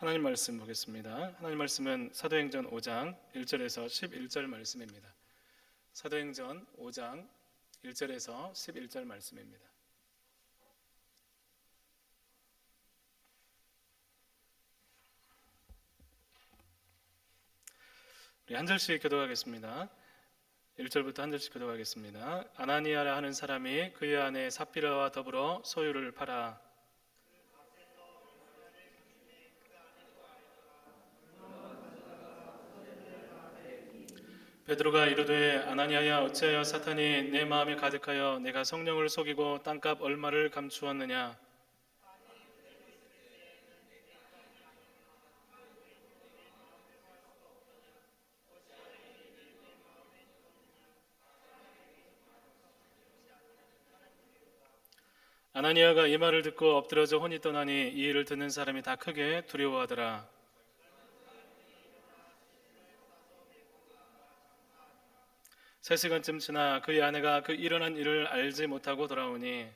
하나님 말씀 보겠습니다. 하나님 말씀은 사도행전 5장 1절에서 11절 말씀입니다. 사도행전 5장 1절에서 11절 말씀입니다. 우리 한 절씩 교독하겠습니다. 1절부터 한 절씩 교독하겠습니다. 아나니아라 하는 사람이 그의 아내 삽비라와 더불어 소유를 팔아 베드로가 이르되 아나니아야 어찌하여 사탄이 내 마음에 가득하여 내가 성령을 속이고 땅값 얼마를 감추었느냐. 아나니아가 이 말을 듣고 엎드려져 혼이 떠나니 이 일을 듣는 사람이 다 크게 두려워하더라. 세 시간쯤 지나 그의 아내가 그 일어난 일을 알지 못하고 돌아오니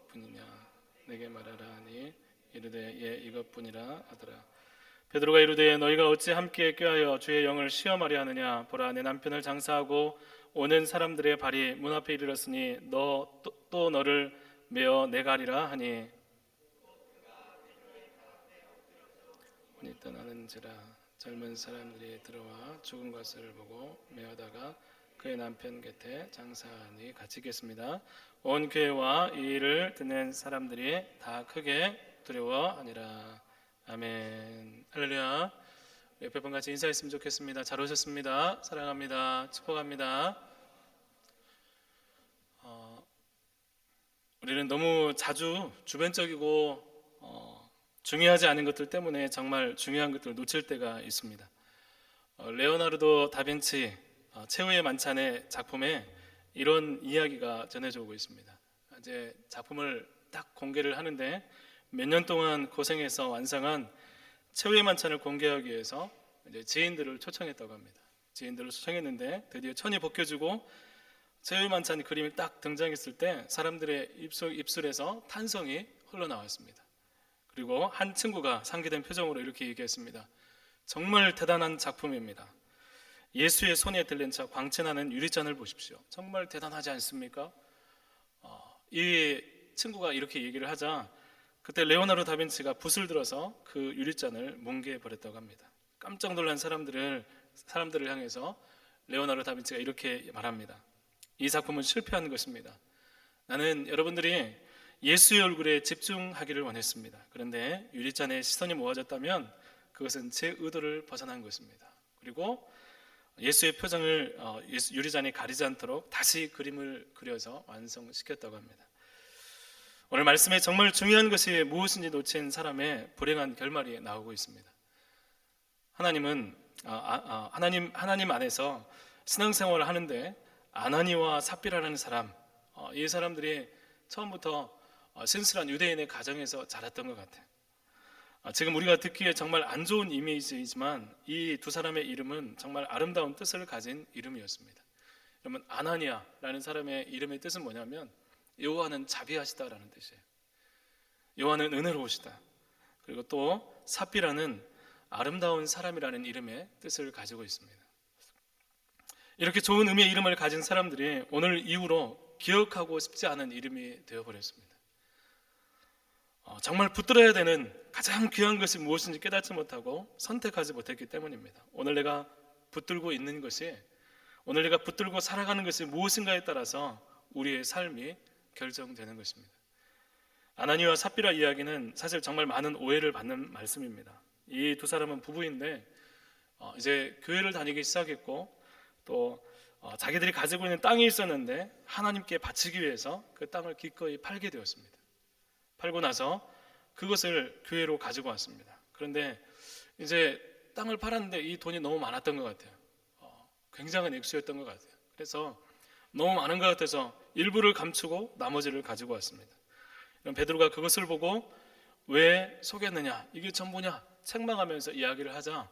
이뿐이냐 내게 말하라 하니 이르되 예 이것뿐이라 하더라. 베드로가 이르되 너희가 어찌 함께 꾀하여 주의 영을 시험하려 하느냐. 보라 내 남편을 장사하고 오는 사람들의 발이 문 앞에 이르렀으니 또 너를 메어 내가리라 하니 혼이 떠나는지라. 젊은 사람들이 들어와 죽은 것을 보고 메어다가 그의 남편 곁에 장사하니 같이 읽겠습니다. 온 교회와 이 일을 듣는 사람들이 다 크게 두려워하니라. 아멘. 할렐루야. 옆에 분 같이 인사했으면 좋겠습니다. 잘 오셨습니다. 사랑합니다. 축복합니다. 우리는 너무 자주 주변적이고 중요하지 않은 것들 때문에 정말 중요한 것들을 놓칠 때가 있습니다. 레오나르도 다빈치 최후의 만찬의 작품에 이런 이야기가 전해져 오고 있습니다. 이제 작품을 딱 공개를 하는데 몇 년 동안 고생해서 완성한 최후의 만찬을 공개하기 위해서 이제 지인들을 초청했다고 합니다. 지인들을 초청했는데 드디어 천이 벗겨지고 최후의 만찬 그림이 딱 등장했을 때 사람들의 입술에서 탄성이 흘러나왔습니다. 그리고 한 친구가 상기된 표정으로 이렇게 얘기했습니다. 정말 대단한 작품입니다. 예수의 손에 들린 저 광채나는 유리잔을 보십시오. 정말 대단하지 않습니까? 이 친구가 이렇게 얘기를 하자 그때 레오나르도 다빈치가 붓을 들어서 그 유리잔을 뭉개 버렸다고 합니다. 깜짝 놀란 사람들을 향해서 레오나르도 다빈치가 이렇게 말합니다. 이 작품은 실패한 것입니다. 나는 여러분들이 예수의 얼굴에 집중하기를 원했습니다. 그런데 유리잔에 시선이 모아졌다면 그것은 제 의도를 벗어난 것입니다. 그리고 예수의 표정을 유리잔이 가리지 않도록 다시 그림을 그려서 완성시켰다고 합니다. 오늘 말씀에 정말 중요한 것이 무엇인지 놓친 사람의 불행한 결말이 나오고 있습니다. 하나님은 하나님 안에서 신앙생활을 하는데 아나니와 삽비라라는 사람, 이 사람들이 처음부터 신실한 유대인의 가정에서 자랐던 것 같아요. 지금 우리가 듣기에 정말 안 좋은 이미지이지만 이 두 사람의 이름은 정말 아름다운 뜻을 가진 이름이었습니다. 여러분 아나니아라는 사람의 이름의 뜻은 뭐냐면 여호와는 자비하시다라는 뜻이에요. 여호와는 은혜로우시다. 그리고 또 삽비라는 아름다운 사람이라는 이름의 뜻을 가지고 있습니다. 이렇게 좋은 의미의 이름을 가진 사람들이 오늘 이후로 기억하고 싶지 않은 이름이 되어버렸습니다. 정말 붙들어야 되는 가장 귀한 것이 무엇인지 깨닫지 못하고 선택하지 못했기 때문입니다. 오늘 내가 붙들고 있는 것이, 오늘 내가 붙들고 살아가는 것이 무엇인가에 따라서 우리의 삶이 결정되는 것입니다. 아나니와 삽비라 이야기는 사실 정말 많은 오해를 받는 말씀입니다. 이 두 사람은 부부인데 이제 교회를 다니기 시작했고 또 자기들이 가지고 있는 땅이 있었는데 하나님께 바치기 위해서 그 땅을 기꺼이 팔게 되었습니다. 팔고 나서 그것을 교회로 가지고 왔습니다. 그런데 이제 땅을 팔았는데 이 돈이 너무 많았던 것 같아요. 굉장한 액수였던 것 같아요. 그래서 너무 많은 것 같아서 일부를 감추고 나머지를 가지고 왔습니다. 베드로가 그것을 보고 왜 속였느냐, 이게 전부냐 책망하면서 이야기를 하자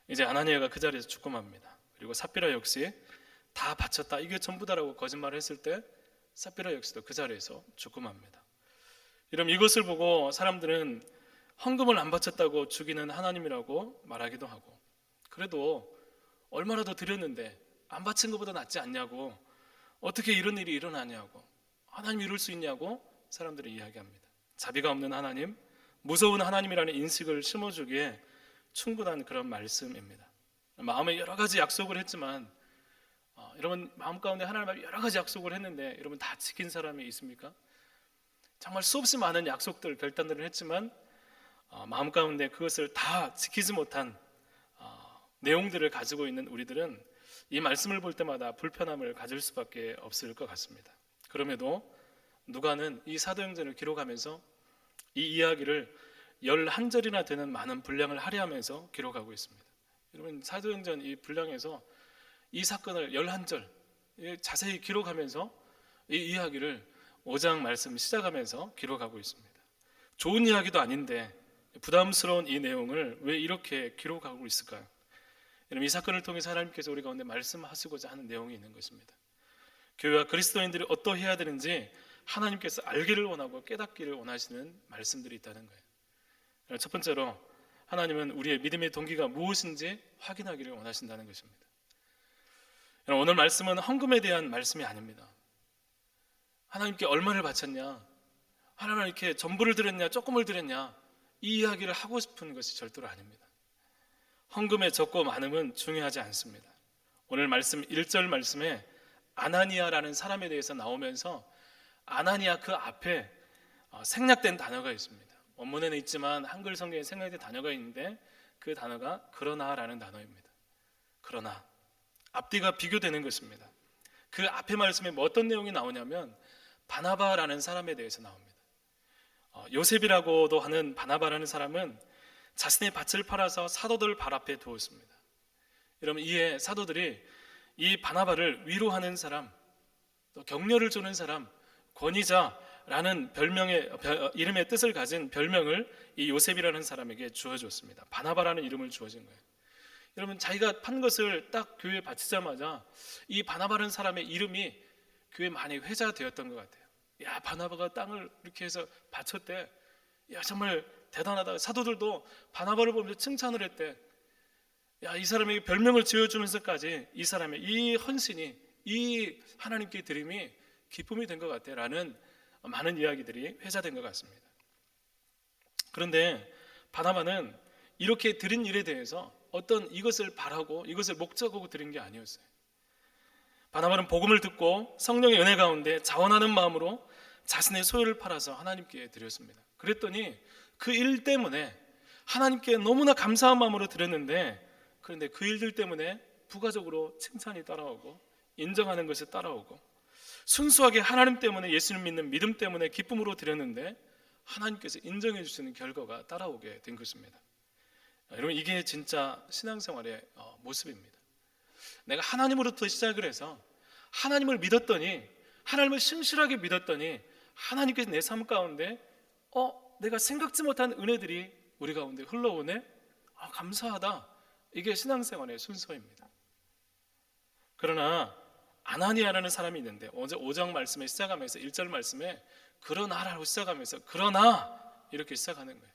이제 아나니아가 그 자리에서 죽고 맙니다. 그리고 삽비라 역시 다 바쳤다, 이게 전부다라고 거짓말을 했을 때 삽비라 역시도 그 자리에서 죽고 맙니다. 여러분, 이것을 보고 사람들은 헌금을 안 바쳤다고 죽이는 하나님이라고 말하기도 하고, 그래도 얼마나 더 드렸는데 안 바친 것보다 낫지 않냐고, 어떻게 이런 일이 일어나냐고, 하나님 이럴 수 있냐고 사람들이 이야기합니다. 자비가 없는 하나님, 무서운 하나님이라는 인식을 심어주기에 충분한 그런 말씀입니다. 마음에 여러 가지 약속을 했지만, 여러분 마음 가운데 하나님 앞에 여러 가지 약속을 했는데 여러분 다 지킨 사람이 있습니까? 정말 수없이 많은 약속들, 결단들을 했지만 마음 가운데 그것을 다 지키지 못한 내용들을 가지고 있는 우리들은 이 말씀을 볼 때마다 불편함을 가질 수밖에 없을 것 같습니다. 그럼에도 누가는 이 사도행전을 기록하면서 이 이야기를 11절이나 되는 많은 분량을 할애하면서 기록하고 있습니다. 여러분, 사도행전 이 분량에서 이 사건을 11절 자세히 기록하면서 이 이야기를 5장 말씀 시작하면서 기록하고 있습니다. 좋은 이야기도 아닌데 부담스러운 이 내용을 왜 이렇게 기록하고 있을까요? 여러분, 이 사건을 통해서 하나님께서 우리 가운데 말씀하시고자 하는 내용이 있는 것입니다. 교회와 그리스도인들이 어떠해야 되는지 하나님께서 알기를 원하고 깨닫기를 원하시는 말씀들이 있다는 거예요. 첫 번째로 하나님은 우리의 믿음의 동기가 무엇인지 확인하기를 원하신다는 것입니다. 오늘 말씀은 헌금에 대한 말씀이 아닙니다. 하나님께 얼마를 바쳤냐, 하나님 이렇게 전부를 드렸냐 조금을 드렸냐, 이 이야기를 하고 싶은 것이 절대로 아닙니다. 헌금의 적고 많음은 중요하지 않습니다. 오늘 말씀 1절 말씀에 아나니아라는 사람에 대해서 나오면서 아나니아 그 앞에 생략된 단어가 있습니다. 원문에는 있지만 한글 성경에 생략된 단어가 있는데 그 단어가 그러나라는 단어입니다. 그러나, 앞뒤가 비교되는 것입니다. 그 앞에 말씀에 뭐 어떤 내용이 나오냐면 바나바라는 사람에 대해서 나옵니다. 요셉이라고도 하는 바나바라는 사람은 자신의 밭을 팔아서 사도들 발 앞에 두었습니다. 여러분, 이에 사도들이 이 바나바를 위로하는 사람, 또 격려를 주는 사람, 권위자라는 이름의 뜻을 가진 별명을 이 요셉이라는 사람에게 주어줬습니다. 바나바라는 이름을 주어진 거예요. 여러분, 자기가 판 것을 딱 교회에 바치자마자 이 바나바라는 사람의 이름이 교회에 많이 회자되었던 것 같아요. 야, 바나바가 땅을 이렇게 해서 바쳤대. 야, 정말 대단하다. 사도들도 바나바를 보면서 칭찬을 했대. 야, 이 사람에게 별명을 지어주면서까지 이 사람의 이 헌신이, 이 하나님께 드림이 기쁨이 된 것 같아 라는 많은 이야기들이 회자된 것 같습니다. 그런데 바나바는 이렇게 드린 일에 대해서 어떤 이것을 바라고 이것을 목적하고 드린 게 아니었어요. 바나바는 복음을 듣고 성령의 은혜 가운데 자원하는 마음으로 자신의 소유를 팔아서 하나님께 드렸습니다. 그랬더니 그 일 때문에 하나님께 너무나 감사한 마음으로 드렸는데, 그런데 그 일들 때문에 부가적으로 칭찬이 따라오고 인정하는 것이 따라오고, 순수하게 하나님 때문에, 예수님 믿는 믿음 때문에 기쁨으로 드렸는데 하나님께서 인정해 주시는 결과가 따라오게 된 것입니다. 여러분, 이게 진짜 신앙생활의 모습입니다. 내가 하나님으로부터 시작을 해서 하나님을 믿었더니, 하나님을 신실하게 믿었더니 하나님께서 내 삶 가운데 내가 생각지 못한 은혜들이 우리 가운데 흘러오네. 감사하다. 이게 신앙생활의 순서입니다. 그러나 아나니아라는 사람이 있는데, 어제 5장 말씀에 시작하면서 1절 말씀에 그러나라고 시작하면서 그러나 이렇게 시작하는 거예요.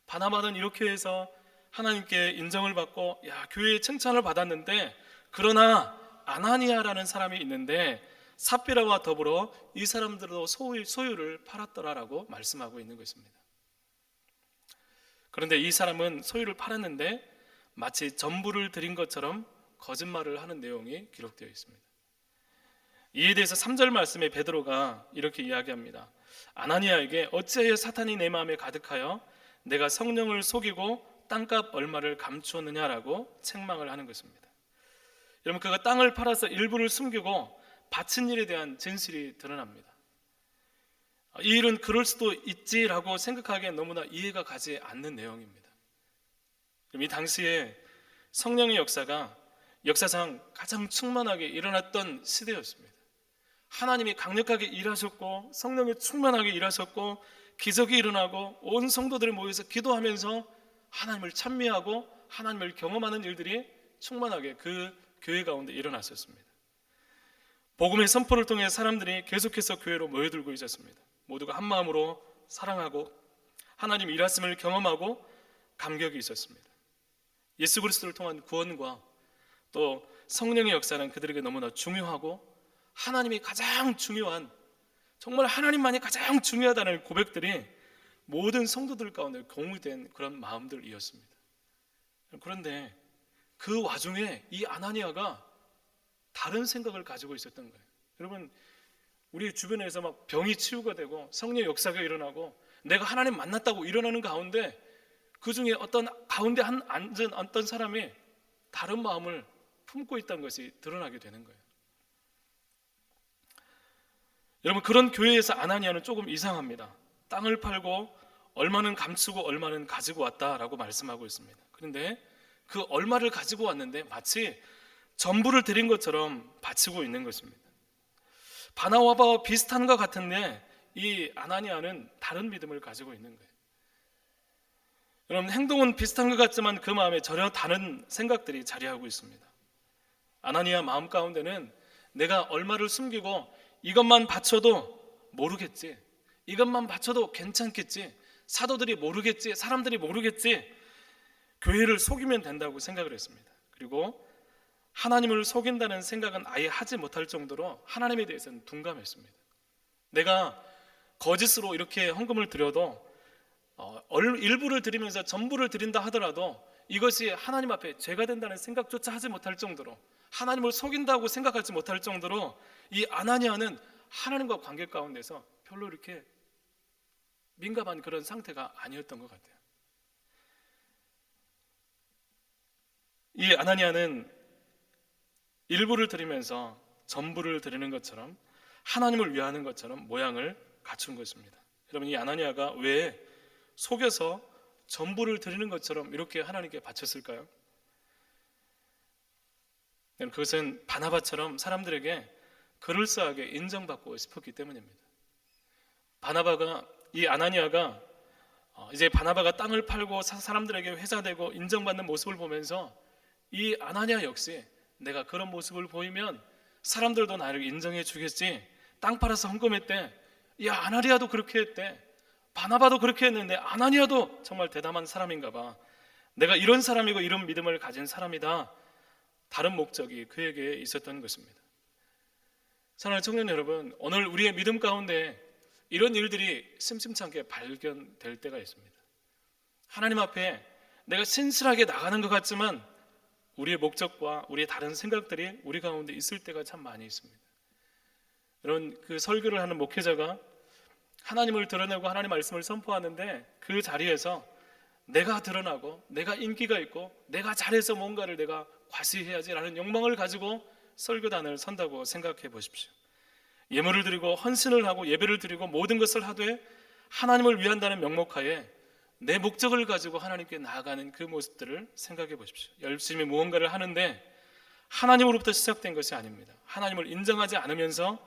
바나바는 이렇게 해서 하나님께 인정을 받고 교회의 칭찬을 받았는데, 그러나 아나니아라는 사람이 있는데 삽비라와 더불어 이 사람들도 소유를 팔았더라라고 말씀하고 있는 것입니다. 그런데 이 사람은 소유를 팔았는데 마치 전부를 드린 것처럼 거짓말을 하는 내용이 기록되어 있습니다. 이에 대해서 3절 말씀에 베드로가 이렇게 이야기합니다. 아나니아에게 어찌하여 사탄이 내 마음에 가득하여 내가 성령을 속이고 땅값 얼마를 감추었느냐라고 책망을 하는 것입니다. 여러분, 그가 땅을 팔아서 일부를 숨기고 바친 일에 대한 진실이 드러납니다. 이 일은 그럴 수도 있지라고 생각하기엔 너무나 이해가 가지 않는 내용입니다. 이 당시에 성령의 역사가 역사상 가장 충만하게 일어났던 시대였습니다. 하나님이 강력하게 일하셨고 성령이 충만하게 일하셨고 기적이 일어나고 온 성도들이 모여서 기도하면서 하나님을 찬미하고 하나님을 경험하는 일들이 충만하게 그 교회 가운데 일어났었습니다. 복음의 선포를 통해 사람들이 계속해서 교회로 모여들고 있었습니다. 모두가 한 마음으로 사랑하고 하나님 일하심을 경험하고 감격이 있었습니다. 예수 그리스도를 통한 구원과 또 성령의 역사는 그들에게 너무나 중요하고 하나님이 가장 중요한, 정말 하나님만이 가장 중요하다는 고백들이 모든 성도들 가운데 공유된 그런 마음들이었습니다. 그런데 그 와중에 이 아나니아가 다른 생각을 가지고 있었던 거예요. 여러분, 우리 주변에서 막 병이 치유가 되고 성령의 역사가 일어나고 내가 하나님 만났다고 일어나는 가운데 그 중에 가운데 앉은 어떤 사람이 다른 마음을 품고 있다는 것이 드러나게 되는 거예요. 여러분, 그런 교회에서 아나니아는 조금 이상합니다. 땅을 팔고 얼마는 감추고 얼마는 가지고 왔다라고 말씀하고 있습니다. 그런데 그 얼마를 가지고 왔는데 마치 전부를 드린 것처럼 바치고 있는 것입니다. 바나바와 비슷한 것 같은데 이 아나니아는 다른 믿음을 가지고 있는 거예요. 여러분, 행동은 비슷한 것 같지만 그 마음에 전혀 다른 생각들이 자리하고 있습니다. 아나니아 마음 가운데는 내가 얼마를 숨기고 이것만 바쳐도 모르겠지, 이것만 바쳐도 괜찮겠지, 사도들이 모르겠지, 사람들이 모르겠지, 교회를 속이면 된다고 생각을 했습니다. 그리고 하나님을 속인다는 생각은 아예 하지 못할 정도로 하나님에 대해서는 둔감했습니다. 내가 거짓으로 이렇게 헌금을 드려도 일부를 드리면서 전부를 드린다 하더라도 이것이 하나님 앞에 죄가 된다는 생각조차 하지 못할 정도로, 하나님을 속인다고 생각하지 못할 정도로 이 아나니아는 하나님과 관계 가운데서 별로 이렇게 민감한 그런 상태가 아니었던 것 같아요. 이 아나니아는 일부를 드리면서 전부를 드리는 것처럼 하나님을 위하는 것처럼 모양을 갖춘 것입니다. 여러분, 이 아나니아가 왜 속여서 전부를 드리는 것처럼 이렇게 하나님께 바쳤을까요? 그것은 바나바처럼 사람들에게 그럴싸하게 인정받고 싶었기 때문입니다. 이 아나니아가 이제 바나바가 땅을 팔고 사람들에게 회사되고 인정받는 모습을 보면서 이 아나니아 역시 내가 그런 모습을 보이면 사람들도 나를 인정해 주겠지, 땅 팔아서 헌금했대, 야 아나니아도 그렇게 했대, 바나바도 그렇게 했는데 아나니아도 정말 대담한 사람인가 봐, 내가 이런 사람이고 이런 믿음을 가진 사람이다, 다른 목적이 그에게 있었던 것입니다. 사랑하는 청년 여러분, 오늘 우리의 믿음 가운데 이런 일들이 심심찮게 발견될 때가 있습니다. 하나님 앞에 내가 신실하게 나가는 것 같지만 우리의 목적과 우리의 다른 생각들이 우리 가운데 있을 때가 참 많이 있습니다. 이런 그 설교를 하는 목회자가 하나님을 드러내고 하나님 말씀을 선포하는데 그 자리에서 내가 드러나고 내가 인기가 있고 내가 잘해서 뭔가를 내가 과시해야지라는 욕망을 가지고 설교단을 선다고 생각해 보십시오. 예물을 드리고 헌신을 하고 예배를 드리고 모든 것을 하되 하나님을 위한다는 명목하에 내 목적을 가지고 하나님께 나아가는 그 모습들을 생각해 보십시오. 열심히 무언가를 하는데 하나님으로부터 시작된 것이 아닙니다. 하나님을 인정하지 않으면서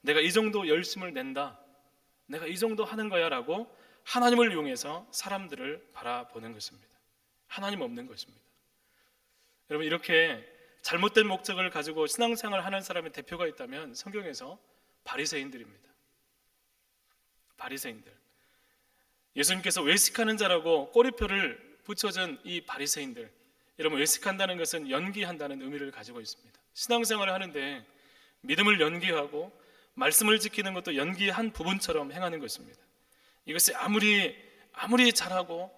내가 이 정도 열심을 낸다, 내가 이 정도 하는 거야 라고 하나님을 이용해서 사람들을 바라보는 것입니다. 하나님 없는 것입니다. 여러분, 이렇게 잘못된 목적을 가지고 신앙생활을 하는 사람의 대표가 있다면 성경에서 바리새인들입니다. 바리새인들, 예수님께서 외식하는 자라고 꼬리표를 붙여준 이 바리새인들, 여러분, 외식한다는 것은 연기한다는 의미를 가지고 있습니다. 신앙생활을 하는데 믿음을 연기하고 말씀을 지키는 것도 연기한 부분처럼 행하는 것입니다. 이것이 아무리 잘하고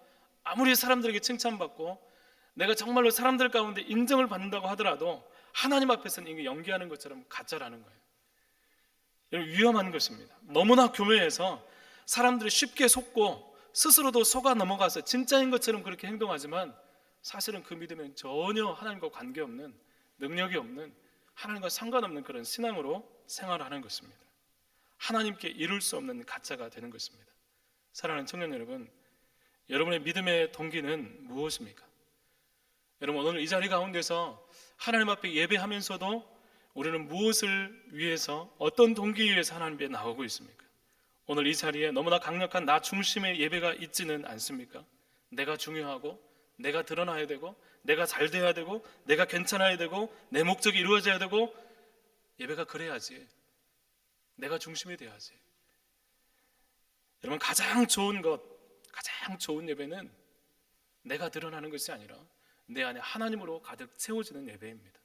아무리 사람들에게 칭찬받고 내가 정말로 사람들 가운데 인정을 받는다고 하더라도 하나님 앞에서는 이게 연기하는 것처럼 가짜라는 거예요. 여러분, 위험한 것입니다. 너무나 교묘해서 사람들이 쉽게 속고 스스로도 속아 넘어가서 진짜인 것처럼 그렇게 행동하지만 사실은 그 믿음은 전혀 하나님과 관계없는, 능력이 없는, 하나님과 상관없는 그런 신앙으로 생활하는 것입니다. 하나님께 이룰 수 없는 가짜가 되는 것입니다. 사랑하는 청년 여러분, 여러분의 믿음의 동기는 무엇입니까? 여러분, 오늘 이 자리 가운데서 하나님 앞에 예배하면서도 우리는 무엇을 위해서, 어떤 동기 위해서 하나님 앞에 나오고 있습니까? 오늘 이 자리에 너무나 강력한 나 중심의 예배가 있지는 않습니까? 내가 중요하고 내가 드러나야 되고 내가 잘 돼야 되고 내가 괜찮아야 되고 내 목적이 이루어져야 되고 예배가 그래야지, 내가 중심이 돼야지. 여러분, 가장 좋은 것, 가장 좋은 예배는 내가 드러나는 것이 아니라 내 안에 하나님으로 가득 채워지는 예배입니다.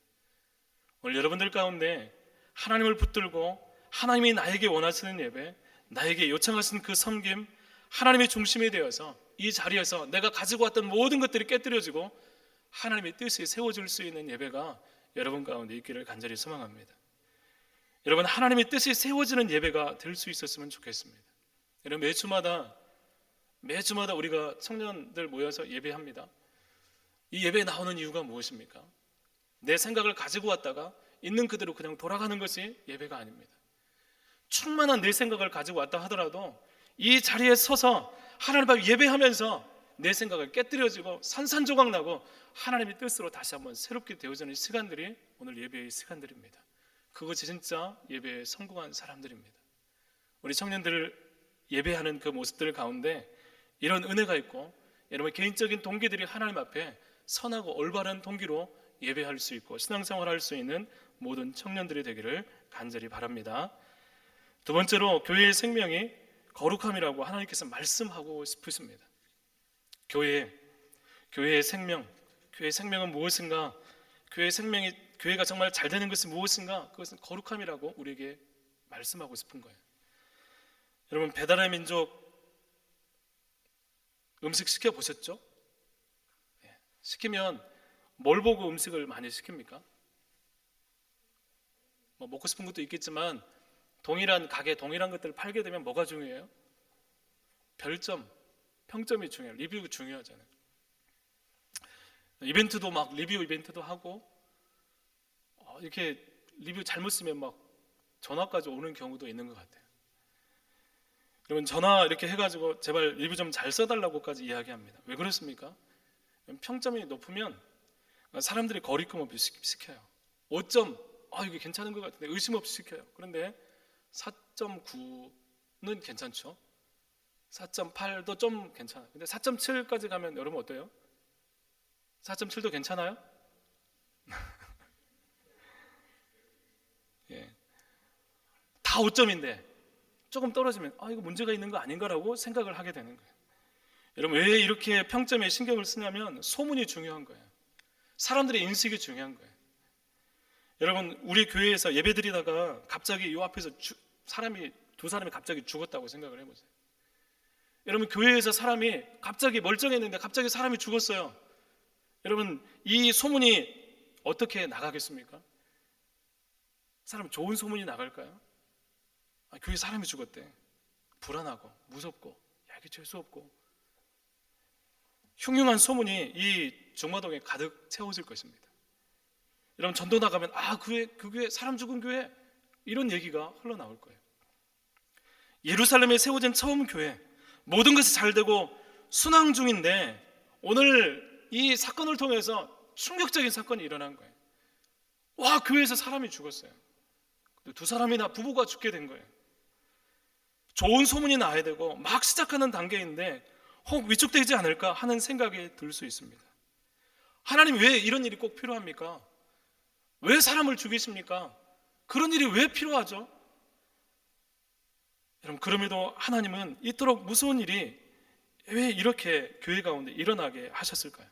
오늘 여러분들 가운데 하나님을 붙들고 하나님이 나에게 원하시는 예배, 나에게 요청하신 그 섬김, 하나님의 중심이 되어서 이 자리에서 내가 가지고 왔던 모든 것들이 깨뜨려지고 하나님의 뜻이 세워질 수 있는 예배가 여러분 가운데 있기를 간절히 소망합니다. 여러분, 하나님의 뜻이 세워지는 예배가 될 수 있었으면 좋겠습니다. 여러분, 매주마다 우리가 청년들 모여서 예배합니다. 이 예배에 나오는 이유가 무엇입니까? 내 생각을 가지고 왔다가 있는 그대로 그냥 돌아가는 것이 예배가 아닙니다. 충만한 내 생각을 가지고 왔다 하더라도 이 자리에 서서 하나님 앞에 예배하면서 내 생각을 깨뜨려지고 산산조각 나고 하나님의 뜻으로 다시 한번 새롭게 되어지는 시간들이 오늘 예배의 시간들입니다. 그것이 진짜 예배에 성공한 사람들입니다. 우리 청년들 예배하는 그 모습들 가운데 이런 은혜가 있고 여러분의 개인적인 동기들이 하나님 앞에 선하고 올바른 동기로 예배할 수 있고 신앙생활할 수 있는 모든 청년들이 되기를 간절히 바랍니다. 두 번째로, 교회의 생명이 거룩함이라고 하나님께서 말씀하고 싶으십니다. 교회의 생명은 무엇인가? 교회가 정말 잘 되는 것은 무엇인가? 그것은 거룩함이라고 우리에게 말씀하고 싶은 거예요. 여러분, 배달의 민족 음식 시켜 보셨죠? 시키면 뭘 보고 음식을 많이 시킵니까? 뭐 먹고 싶은 것도 있겠지만 동일한 가게, 동일한 것들을 팔게 되면 뭐가 중요해요? 별점, 평점이 중요해요. 리뷰가 중요하잖아요. 이벤트도 막 리뷰 이벤트도 하고 이렇게 리뷰 잘못 쓰면 막 전화까지 오는 경우도 있는 것 같아요. 여러분, 전화 이렇게 해가지고 제발 리뷰 좀 잘 써달라고까지 이야기합니다. 왜 그렇습니까? 평점이 높으면 사람들이 거리낌 없이 시켜요. 5점, 이게 괜찮은 것 같은데 의심 없이 시켜요. 그런데 4.9는 괜찮죠. 4.8도 좀 괜찮아요. 근데 4.7까지 가면 여러분 어때요? 4.7도 괜찮아요? 예. 다 5점인데 조금 떨어지면 이거 문제가 있는 거 아닌가라고 생각을 하게 되는 거예요. 여러분, 왜 이렇게 평점에 신경을 쓰냐면 소문이 중요한 거예요. 사람들의 인식이 중요한 거예요. 여러분, 우리 교회에서 예배드리다가 갑자기 이 앞에서 두 사람이 갑자기 죽었다고 생각을 해보세요. 여러분, 교회에서 사람이 갑자기 멀쩡했는데 갑자기 사람이 죽었어요. 여러분, 이 소문이 어떻게 나가겠습니까? 사람 좋은 소문이 나갈까요? 교회 사람이 죽었대. 불안하고 무섭고 야기칠 수 없고 흉흉한 소문이 이 중마동에 가득 채워질 것입니다. 여러분, 전도 나가면 그 교회 사람 죽은 교회 이런 얘기가 흘러나올 거예요. 예루살렘에 세워진 처음 교회, 모든 것이 잘 되고 순항 중인데 오늘 이 사건을 통해서 충격적인 사건이 일어난 거예요. 교회에서 사람이 죽었어요. 두 사람이나 부부가 죽게 된 거예요. 좋은 소문이 나야 되고 막 시작하는 단계인데 혹 위축되지 않을까 하는 생각이 들 수 있습니다. 하나님, 왜 이런 일이 꼭 필요합니까? 왜 사람을 죽이십니까? 그런 일이 왜 필요하죠? 여러분, 그럼에도 하나님은 이토록 무서운 일이 왜 이렇게 교회 가운데 일어나게 하셨을까요?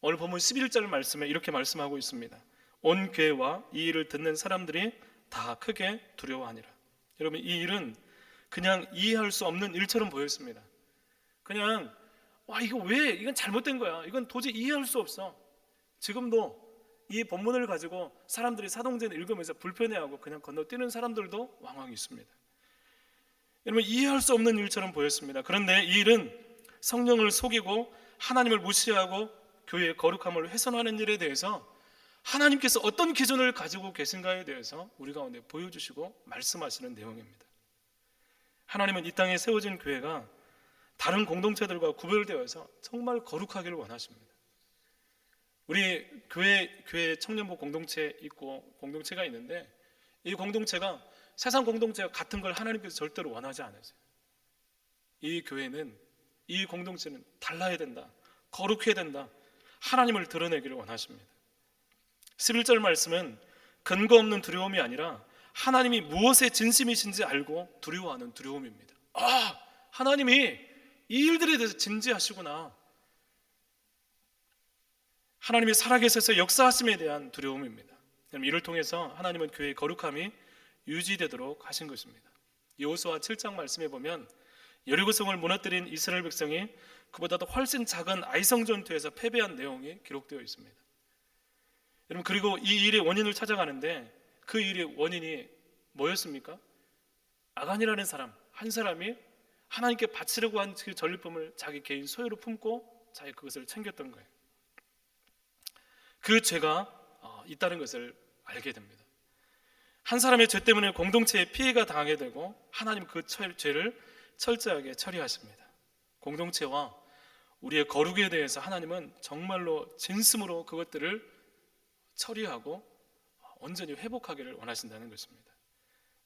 오늘 본문 11절 말씀에 이렇게 말씀하고 있습니다. 온 교회와 이 일을 듣는 사람들이 다 크게 두려워하니라. 여러분, 이 일은 그냥 이해할 수 없는 일처럼 보였습니다. 그냥 이건 잘못된 거야. 이건 도저히 이해할 수 없어. 지금도 이 본문을 가지고 사람들이 사도행전을 읽으면서 불편해하고 그냥 건너뛰는 사람들도 왕왕 있습니다. 여러분, 이해할 수 없는 일처럼 보였습니다. 그런데 이 일은 성령을 속이고 하나님을 무시하고 교회의 거룩함을 훼손하는 일에 대해서 하나님께서 어떤 기준을 가지고 계신가에 대해서 우리 가운데 보여주시고 말씀하시는 내용입니다. 하나님은 이 땅에 세워진 교회가 다른 공동체들과 구별되어서 정말 거룩하기를 원하십니다. 우리 교회 청년부 공동체 있고 공동체가 있는데 이 공동체가 세상 공동체와 같은 걸 하나님께서 절대로 원하지 않으세요. 이 교회는, 이 공동체는 달라야 된다, 거룩해야 된다, 하나님을 드러내기를 원하십니다. 11절 말씀은 근거 없는 두려움이 아니라 하나님이 무엇에 진심이신지 알고 두려워하는 두려움입니다. 하나님이 이 일들에 대해서 진지하시구나. 하나님이 살아계셔서 역사하심에 대한 두려움입니다. 이를 통해서 하나님은 교회의 거룩함이 유지되도록 하신 것입니다. 여호수아 7장 말씀에 보면 여리고성을 무너뜨린 이스라엘 백성이 그보다도 훨씬 작은 아이성 전투에서 패배한 내용이 기록되어 있습니다. 여러분, 그리고 이 일의 원인을 찾아가는데 그 일의 원인이 뭐였습니까? 아간이라는 사람, 한 사람이 하나님께 바치려고 한 그 전리품을 자기 개인 소유로 품고 자기 그것을 챙겼던 거예요. 그 죄가 있다는 것을 알게 됩니다. 한 사람의 죄 때문에 공동체에 피해가 당하게 되고 하나님 그 죄를 철저하게 처리하십니다. 공동체와 우리의 거룩에 대해서 하나님은 정말로 진심으로 그것들을 처리하고 온전히 회복하기를 원하신다는 것입니다.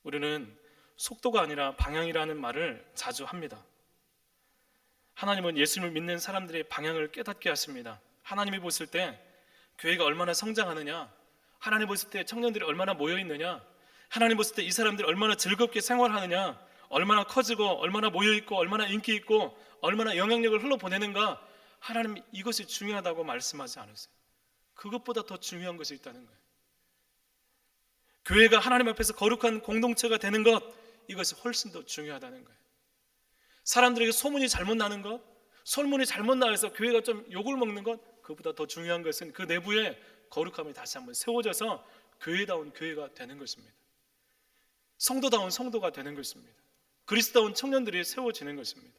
우리는 속도가 아니라 방향이라는 말을 자주 합니다. 하나님은 예수님을 믿는 사람들의 방향을 깨닫게 하십니다. 하나님이 보실 때 교회가 얼마나 성장하느냐, 하나님 보실 때 청년들이 얼마나 모여있느냐, 하나님 보실 때 이 사람들이 얼마나 즐겁게 생활하느냐, 얼마나 커지고 얼마나 모여있고 얼마나 인기 있고 얼마나 영향력을 흘러보내는가, 하나님 이것이 중요하다고 말씀하지 않으세요. 그것보다 더 중요한 것이 있다는 거예요. 교회가 하나님 앞에서 거룩한 공동체가 되는 것, 이것이 훨씬 더 중요하다는 거예요. 사람들에게 소문이 잘못 나는 것, 소문이 잘못 나서 교회가 좀 욕을 먹는 것, 그보다 더 중요한 것은 그 내부에 거룩함이 다시 한번 세워져서 교회다운 교회가 되는 것입니다. 성도다운 성도가 되는 것입니다. 그리스도다운 청년들이 세워지는 것입니다.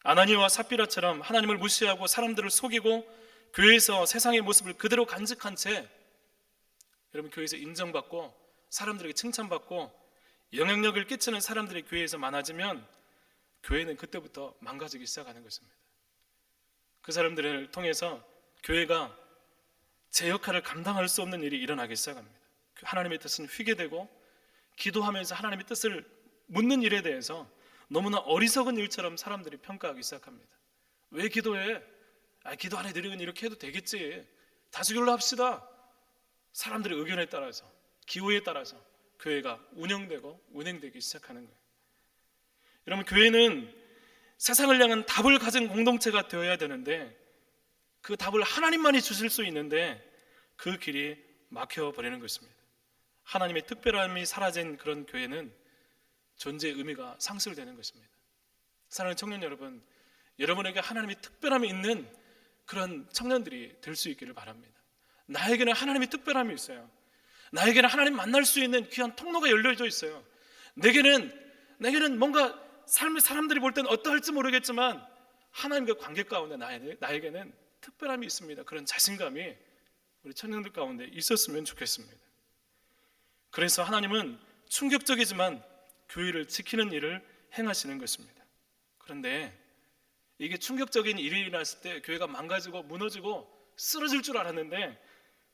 아나니와 삽비라처럼 하나님을 무시하고 사람들을 속이고 교회에서 세상의 모습을 그대로 간직한 채 여러분 교회에서 인정받고 사람들에게 칭찬받고 영향력을 끼치는 사람들이 교회에서 많아지면 교회는 그때부터 망가지기 시작하는 것입니다. 그 사람들을 통해서 교회가 제 역할을 감당할 수 없는 일이 일어나기 시작합니다. 하나님의 뜻은 휘게 되고 기도하면서 하나님의 뜻을 묻는 일에 대해서 너무나 어리석은 일처럼 사람들이 평가하기 시작합니다. 왜 기도해? 기도 안 해드리면 이렇게 해도 되겠지. 다수결로 합시다. 사람들의 의견에 따라서, 기호에 따라서 교회가 운행되기 시작하는 거예요. 여러분, 교회는 세상을 향한 답을 가진 공동체가 되어야 되는데 그 답을 하나님만이 주실 수 있는데 그 길이 막혀버리는 것입니다. 하나님의 특별함이 사라진 그런 교회는 존재의 의미가 상실되는 것입니다. 사랑하는 청년 여러분, 여러분에게 하나님의 특별함이 있는 그런 청년들이 될 수 있기를 바랍니다. 나에게는 하나님의 특별함이 있어요. 나에게는 하나님 만날 수 있는 귀한 통로가 열려져 있어요. 내게는 뭔가 삶의 사람들이 볼 때는 어떠할지 모르겠지만 하나님과 관계 가운데 나에게는 특별함이 있습니다. 그런 자신감이 우리 청년들 가운데 있었으면 좋겠습니다. 그래서 하나님은 충격적이지만 교회를 지키는 일을 행하시는 것입니다. 그런데 이게 충격적인 일이 일어났을 때 교회가 망가지고 무너지고 쓰러질 줄 알았는데,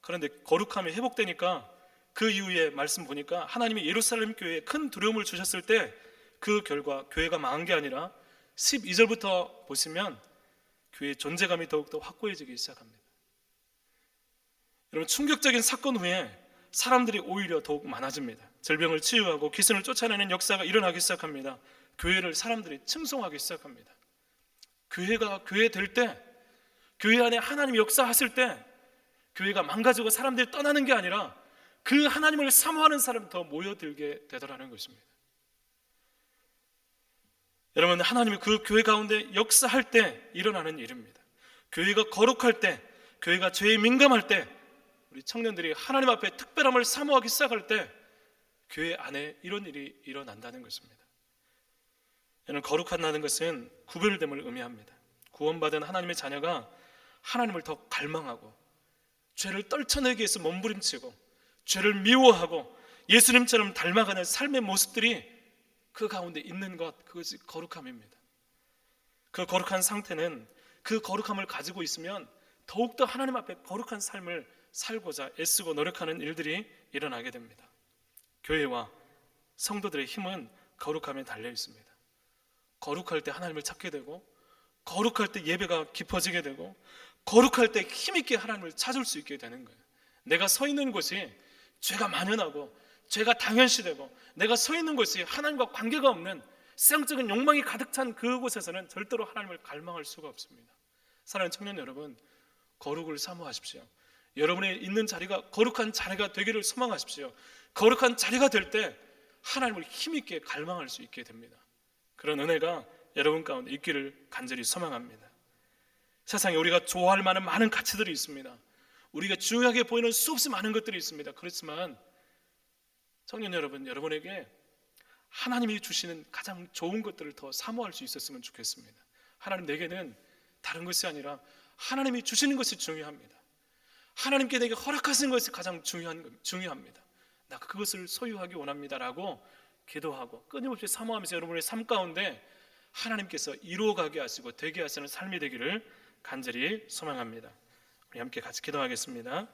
그런데 거룩함이 회복되니까 그 이후에 말씀 보니까 하나님이 예루살렘 교회에 큰 두려움을 주셨을 때 그 결과 교회가 망한 게 아니라 12절부터 보시면 교회의 존재감이 더욱더 확고해지기 시작합니다. 여러분, 충격적인 사건 후에 사람들이 오히려 더욱 많아집니다. 질병을 치유하고 귀신을 쫓아내는 역사가 일어나기 시작합니다. 교회를 사람들이 칭송하기 시작합니다. 교회가 교회 될 때, 교회 안에 하나님이 역사하실 때 교회가 망가지고 사람들이 떠나는 게 아니라 그 하나님을 사모하는 사람이 더 모여들게 되더라는 것입니다. 여러분, 하나님이 그 교회 가운데 역사할 때 일어나는 일입니다. 교회가 거룩할 때, 교회가 죄에 민감할 때, 우리 청년들이 하나님 앞에 특별함을 사모하기 시작할 때 교회 안에 이런 일이 일어난다는 것입니다. 여러분, 거룩하다는 것은 구별됨을 의미합니다. 구원받은 하나님의 자녀가 하나님을 더 갈망하고 죄를 떨쳐내기 위해서 몸부림치고 죄를 미워하고 예수님처럼 닮아가는 삶의 모습들이 그 가운데 있는 것, 그것이 거룩함입니다. 그 거룩한 상태는 그 거룩함을 가지고 있으면 더욱더 하나님 앞에 거룩한 삶을 살고자 애쓰고 노력하는 일들이 일어나게 됩니다. 교회와 성도들의 힘은 거룩함에 달려 있습니다. 거룩할 때 하나님을 찾게 되고, 거룩할 때 예배가 깊어지게 되고, 거룩할 때 힘있게 하나님을 찾을 수 있게 되는 거예요. 내가 서 있는 곳이 죄가 만연하고 죄가 당연시되고 내가 서 있는 곳이 하나님과 관계가 없는 세상적인 욕망이 가득 찬 그곳에서는 절대로 하나님을 갈망할 수가 없습니다. 사랑하는 청년 여러분, 거룩을 사모하십시오. 여러분의 있는 자리가 거룩한 자리가 되기를 소망하십시오. 거룩한 자리가 될 때 하나님을 힘있게 갈망할 수 있게 됩니다. 그런 은혜가 여러분 가운데 있기를 간절히 소망합니다. 세상에 우리가 좋아할 만한 많은 가치들이 있습니다. 우리가 중요하게 보이는 수없이 많은 것들이 있습니다. 그렇지만 청년 여러분, 여러분에게 하나님이 주시는 가장 좋은 것들을 더 사모할 수 있었으면 좋겠습니다. 하나님, 내게는 다른 것이 아니라 하나님이 주시는 것이 중요합니다. 하나님께 내게 허락하시는 것이 가장 중요합니다. 나 그것을 소유하기 원합니다라고 기도하고 끊임없이 사모하면서 여러분의 삶 가운데 하나님께서 이루어가게 하시고 되게 하시는 삶이 되기를 간절히 소망합니다. 우리 함께 같이 기도하겠습니다.